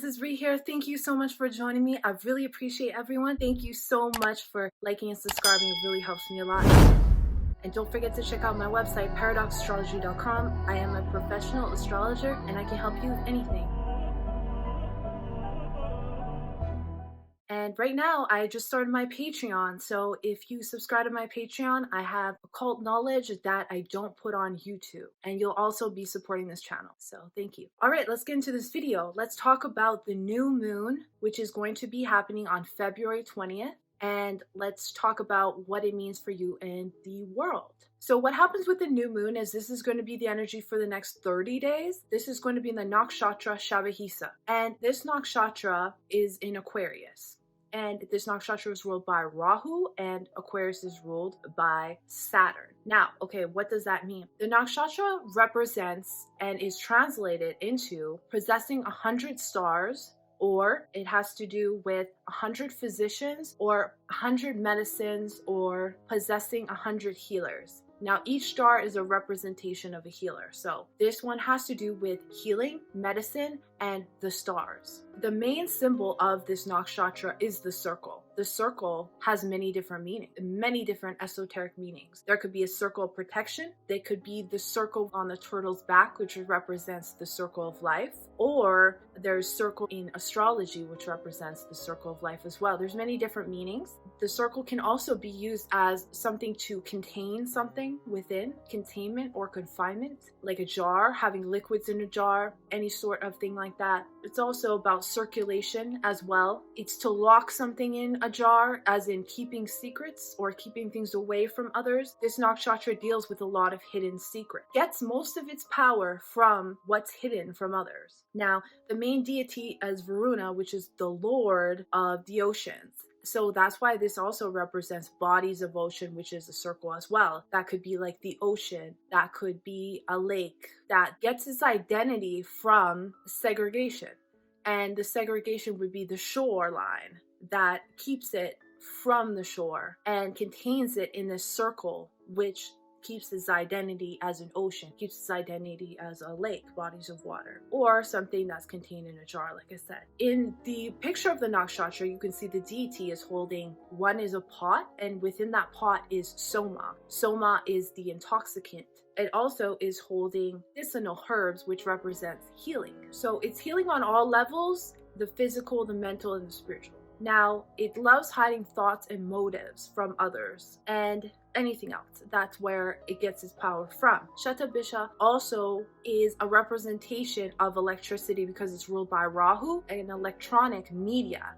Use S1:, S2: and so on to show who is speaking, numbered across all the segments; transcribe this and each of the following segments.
S1: this is Ree here. Thank you so much for joining me. I really appreciate everyone. Thank you so much for liking and subscribing. It really helps me a lot. And don't forget to check out my website, paradxastrology.com. I am a professional astrologer and I can help you with anything. And right now, I just started my Patreon. So if you subscribe to my Patreon, I have occult knowledge that I don't put on YouTube. And you'll also be supporting this channel. So thank you. All right, let's get into this video. Let's talk about the new moon, which is going to be happening on February 20th. And let's talk about what it means for you and the world. So what happens with the new moon is this is going to be the energy for the next 30 days. This is going to be in the Nakshatra Shatabhisha. And this Nakshatra is in Aquarius. And this Nakshatra is ruled by Rahu, and Aquarius is ruled by Saturn. Now, okay, what does that mean? The Nakshatra represents and is translated into possessing 100 stars, or it has to do with 100 physicians, or 100 medicines, or possessing 100 healers. Now, each star is a representation of a healer. So this one has to do with healing, medicine, and the stars. The main symbol of this nakshatra is the circle. The circle has many different meanings, many different esoteric meanings. There could be a circle of protection. There could be the circle on the turtle's back, which represents the circle of life. Or there's circle in astrology, which represents the circle of life as well. There's many different meanings. The circle can also be used as something to contain something within, containment or confinement, like a jar, having liquids in a jar, any sort of thing like that. It's also about circulation as well. It's to lock something in a jar, as in keeping secrets or keeping things away from others. This nakshatra deals with a lot of hidden secrets. Gets most of its power from what's hidden from others. Now, the main deity is Varuna, which is the lord of the oceans. So that's why this also represents bodies of ocean, which is a circle as well. That could be like the ocean. That could be a lake that gets its identity from segregation. And the segregation would be the shoreline that keeps it from the shore and contains it in this circle, which keeps its identity as an ocean, keeps its identity as a lake, bodies of water, or something that's contained in a jar, like I said. In the picture of the nakshatra, you can see the deity is holding, one is a pot, and within that pot is soma. Soma is the intoxicant. It also is holding medicinal herbs, which represents healing. So it's healing on all levels, the physical, the mental, and the spiritual. Now, it loves hiding thoughts and motives from others and anything else. That's where it gets its power from. Shatabhisha also is a representation of electricity because it's ruled by Rahu, and electronic media.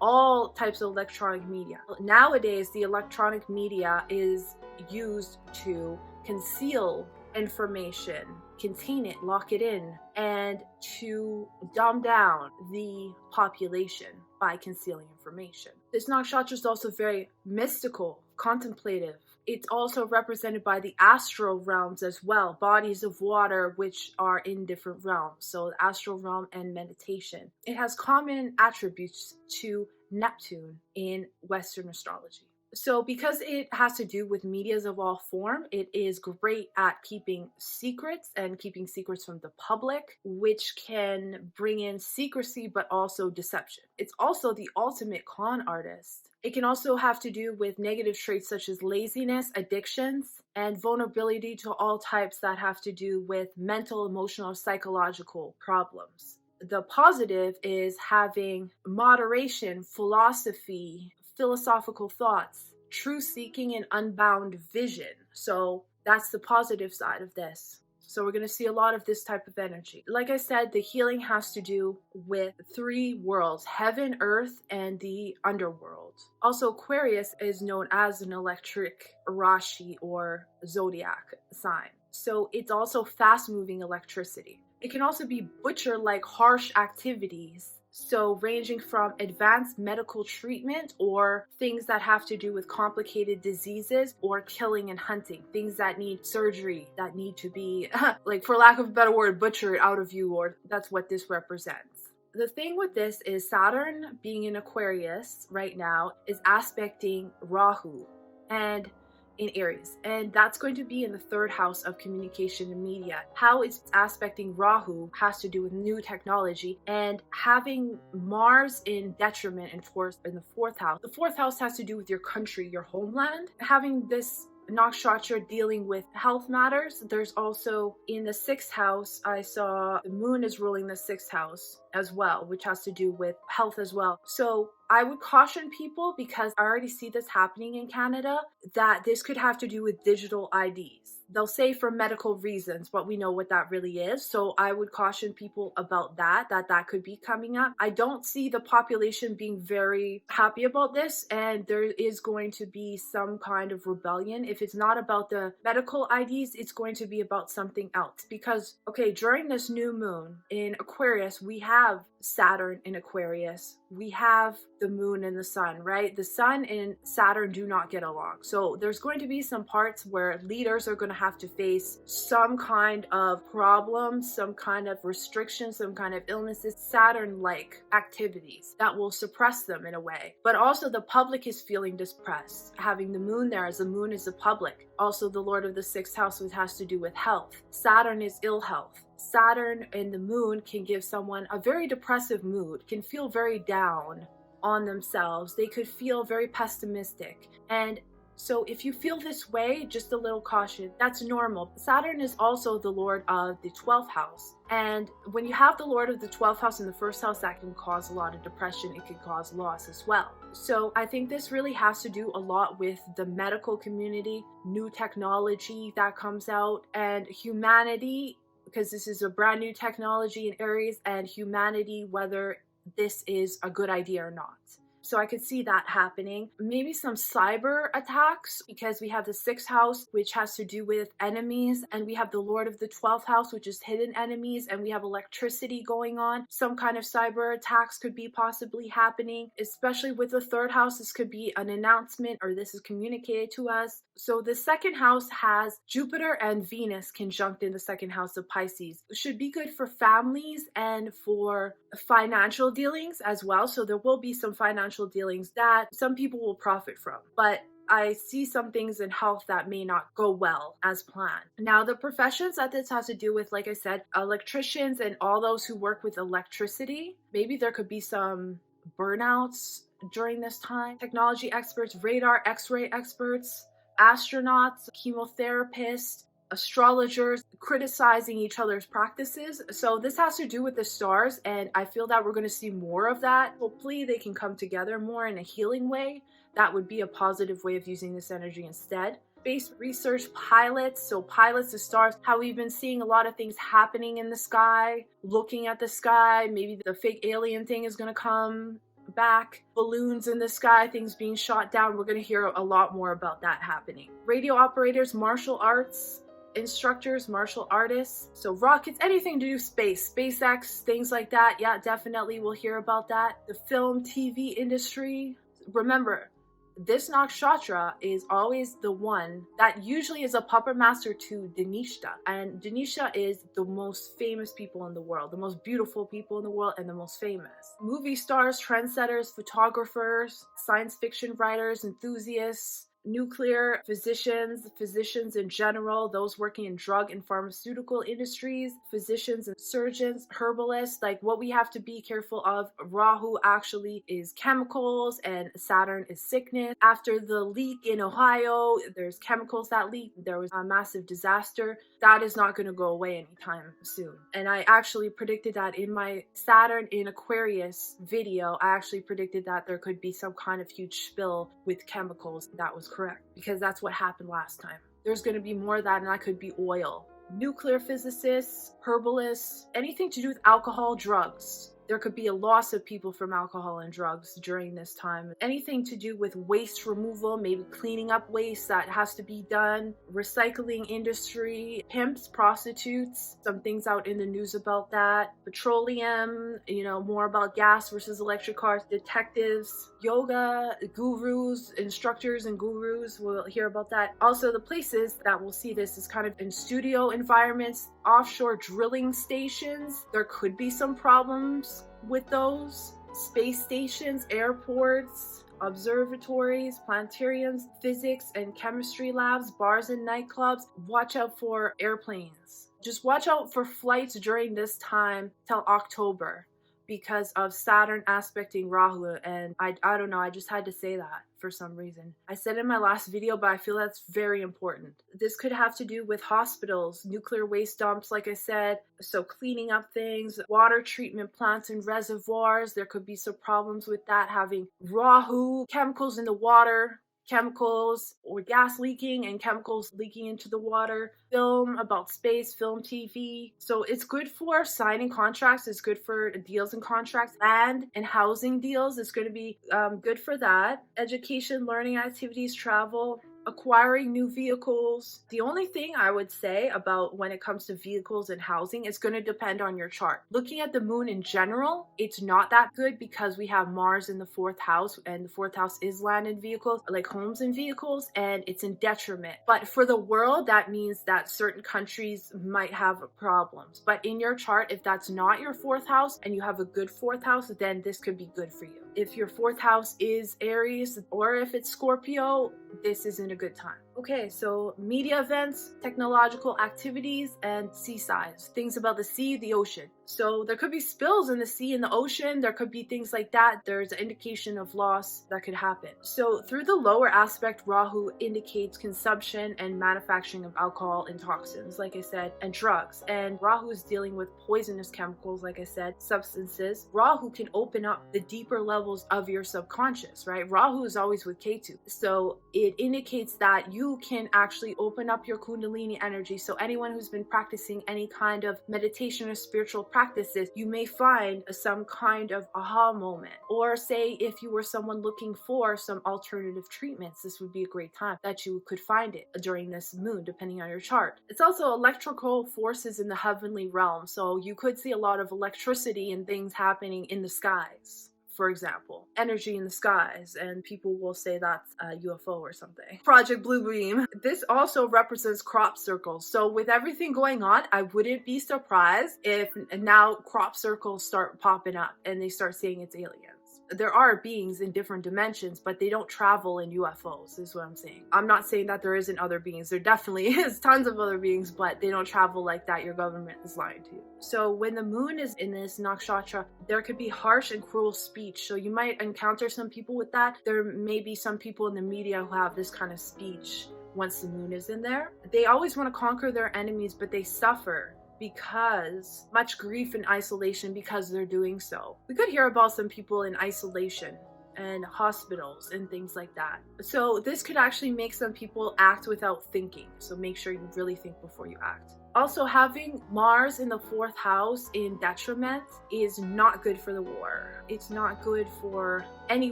S1: All types of electronic media. Nowadays, the electronic media is used to conceal information, contain it, lock it in, and to dumb down the population by concealing information. This nakshatra is also very mystical, contemplative. It's also represented by the astral realms as well, bodies of water which are in different realms. So the astral realm and meditation. It has common attributes to Neptune in Western astrology. So because it has to do with medias of all form, it is great at keeping secrets and keeping secrets from the public, which can bring in secrecy but also deception. It's also the ultimate con artist. It can also have to do with negative traits such as laziness, addictions, and vulnerability to all types that have to do with mental, emotional, or psychological problems. The positive is having moderation, philosophy, philosophical thoughts, truth seeking, and unbound vision. So that's the positive side of this. So we're going to see a lot of this type of energy. Like I said, the healing has to do with 3 worlds, heaven, earth, and the underworld. Also, Aquarius is known as an electric Rashi or zodiac sign. So it's also fast-moving electricity. It can also be butcher-like harsh activities. So ranging from advanced medical treatment or things that have to do with complicated diseases or killing and hunting, things that need surgery, that need to be, like for lack of a better word, butchered out of you, or that's what this represents. The thing with this is Saturn being in Aquarius right now is aspecting Rahu. And in Aries, and that's going to be in the 3rd house of communication and media. How it's aspecting Rahu has to do with new technology, and having Mars in detriment and force in the 4th house. The 4th house has to do with your country, your homeland. Having this nakshatra dealing with health matters. There's also in the 6th house, I saw the moon is ruling the 6th house as well, which has to do with health as well. So I would caution people, because I already see this happening in Canada, that this could have to do with digital IDs. They'll say for medical reasons, but we know what that really is. So I would caution people about that could be coming up. I don't see the population being very happy about this, and there is going to be some kind of rebellion. If it's not about the medical IDs, it's going to be about something else. Because, okay, during this new moon in Aquarius, we have Saturn in Aquarius. We have the moon and the sun, right? The sun and Saturn do not get along. So there's going to be some parts where leaders are going to have to face some kind of problem, some kind of restriction, some kind of illnesses, Saturn-like activities that will suppress them in a way. But also the public is feeling depressed. Having the moon there, as the moon is the public. Also the Lord of the 6th house, which has to do with health. Saturn is ill health. Saturn and the moon can give someone a very depressive mood, can feel very down on themselves. They could feel very pessimistic. And so if you feel this way, just a little caution, that's normal. Saturn is also the Lord of the 12th house. And when you have the Lord of the 12th house in the 1st house, that can cause a lot of depression. It can cause loss as well. So I think this really has to do a lot with the medical community, new technology that comes out, and humanity, because this is a brand new technology in Aries, and humanity, whether this is a good idea or not. So I could see that happening. Maybe some cyber attacks, because we have the 6th house, which has to do with enemies, and we have the Lord of the 12th house, which is hidden enemies, and we have electricity going on. Some kind of cyber attacks could be possibly happening, especially with the 3rd house. This could be an announcement, or this is communicated to us. So the 2nd house has Jupiter and Venus conjunct in the 2nd house of Pisces. It should be good for families and for financial dealings as well. So there will be some financial dealings that some people will profit from. But I see some things in health that may not go well as planned. Now, the professions that this has to do with, like I said, electricians and all those who work with electricity, maybe there could be some burnouts during this time. Technology experts, radar, X-ray experts, astronauts, chemotherapists, astrologers criticizing each other's practices. So this has to do with the stars, and I feel that we're going to see more of that. Hopefully they can come together more in a healing way. That would be a positive way of using this energy instead. Space research, pilots, so pilots, the stars, how we've been seeing a lot of things happening in the sky, looking at the sky, maybe the fake alien thing is going to come back, balloons in the sky, things being shot down. We're going to hear a lot more about that happening. Radio operators, martial arts instructors, martial artists, so rockets, anything to do space, SpaceX, things like that. Yeah, definitely we'll hear about that. The film, TV industry. Remember, this nakshatra is always the one that usually is a puppet master to Dhanishta. And Dhanishta is the most famous people in the world, the most beautiful people in the world, and the most famous. Movie stars, trendsetters, photographers, science fiction writers, enthusiasts, nuclear physicians in general, those working in drug and pharmaceutical industries, physicians and surgeons, herbalists. Like, what we have to be careful of, Rahu actually is chemicals and Saturn is sickness. After the leak in Ohio, there's chemicals that leaked. There was a massive disaster. That is not going to go away anytime soon. And I actually predicted that in my Saturn in Aquarius video. I actually predicted that there could be some kind of huge spill with chemicals. That was correct, because that's what happened last time. There's going to be more of that, and that could be oil. Nuclear physicists, herbalists, anything to do with alcohol, drugs. There could be a loss of people from alcohol and drugs during this time. Anything to do with waste removal, maybe cleaning up waste that has to be done. Recycling industry, pimps, prostitutes, some things out in the news about that. Petroleum, more about gas versus electric cars. Detectives, yoga, gurus, instructors and gurus, we'll hear about that. Also, the places that we'll see this is kind of in studio environments, offshore drilling stations. There could be some problems with those. Space stations, airports, observatories, planetariums, physics and chemistry labs, bars and nightclubs. Watch out for airplanes. Just watch out for flights during this time till October because of Saturn aspecting Rahu, and I don't know, I just had to say that for some reason. I said in my last video, but I feel that's very important. This could have to do with hospitals, nuclear waste dumps, like I said, so cleaning up things, water treatment plants and reservoirs. There could be some problems with that, having Rahu, chemicals in the water, chemicals or gas leaking and chemicals leaking into the water, film about space, film, TV. So it's good for signing contracts, it's good for deals and contracts, land and housing deals. It's going to be good for that. Education, learning activities, travel, acquiring new vehicles. The only thing I would say about when it comes to vehicles and housing, it's going to depend on your chart. Looking at the moon in general, it's not that good because we have Mars in the 4th house, and the 4th house is land and vehicles, like homes and vehicles, and it's in detriment. But for the world, that means that certain countries might have problems. But in your chart, if that's not your 4th house and you have a good 4th house, then this could be good for you. If your 4th house is Aries or if it's Scorpio, this isn't a good time. Okay, so media events, technological activities, and seasides. Things about the sea, the ocean. So there could be spills in the sea and the ocean. There could be things like that. There's an indication of loss that could happen. So through the lower aspect, Rahu indicates consumption and manufacturing of alcohol and toxins, like I said, and drugs. And Rahu is dealing with poisonous chemicals, like I said, substances. Rahu can open up the deeper levels of your subconscious, right? Rahu is always with Ketu. So it indicates that you can actually open up your Kundalini energy. So anyone who's been practicing any kind of meditation or spiritual practices, you may find some kind of aha moment. Or say if you were someone looking for some alternative treatments, this would be a great time that you could find it during this moon, depending on your chart. It's also electrical forces in the heavenly realm. So you could see a lot of electricity and things happening in the skies. For example, energy in the skies, and people will say that's a UFO or something. Project Blue Beam. This also represents crop circles. So with everything going on, I wouldn't be surprised if now crop circles start popping up and they start saying it's aliens. There are beings in different dimensions, but they don't travel in UFOs, is what I'm saying. I'm not saying that there isn't other beings. There definitely is tons of other beings, but they don't travel like that. Your government is lying to you. So when the moon is in this nakshatra, there could be harsh and cruel speech. So you might encounter some people with that. There may be some people in the media who have this kind of speech once the moon is in there. They always want to conquer their enemies, but they suffer because much grief and isolation because they're doing so. We could hear about some people in isolation and hospitals and things like that. So this could actually make some people act without thinking. So make sure you really think before you act. Also, having Mars in the 4th house in detriment is not good for the war. It's not good for any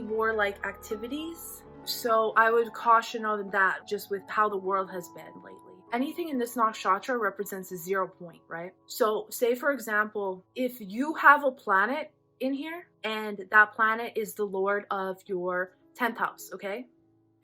S1: warlike activities. So I would caution on that just with how the world has been lately. Anything in this nakshatra represents a 0 point, right? So say for example, if you have a planet in here and that planet is the lord of your 10th house, okay?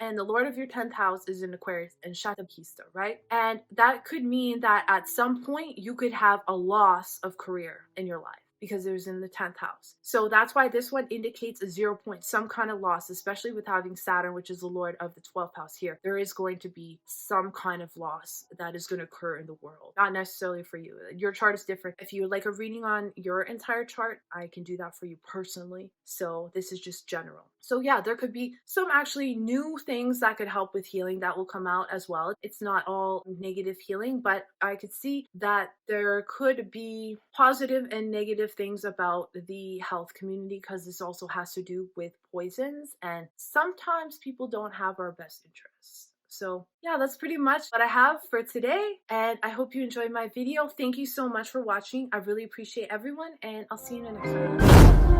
S1: And the lord of your 10th house is in Aquarius and Shatabhisha, right? And that could mean that at some point you could have a loss of career in your life, because it was in the 10th house. So that's why this one indicates a 0 point, some kind of loss, especially with having Saturn, which is the lord of the 12th house here. There is going to be some kind of loss that is going to occur in the world. Not necessarily for you. Your chart is different. If you would like a reading on your entire chart, I can do that for you personally. So this is just general. So yeah, there could be some actually new things that could help with healing that will come out as well. It's not all negative healing, but I could see that there could be positive and negative things about the health community, because this also has to do with poisons, and sometimes people don't have our best interests. So yeah, that's pretty much what I have for today, and I hope you enjoyed my video. Thank you so much for watching. I really appreciate everyone, and I'll see you in the next one.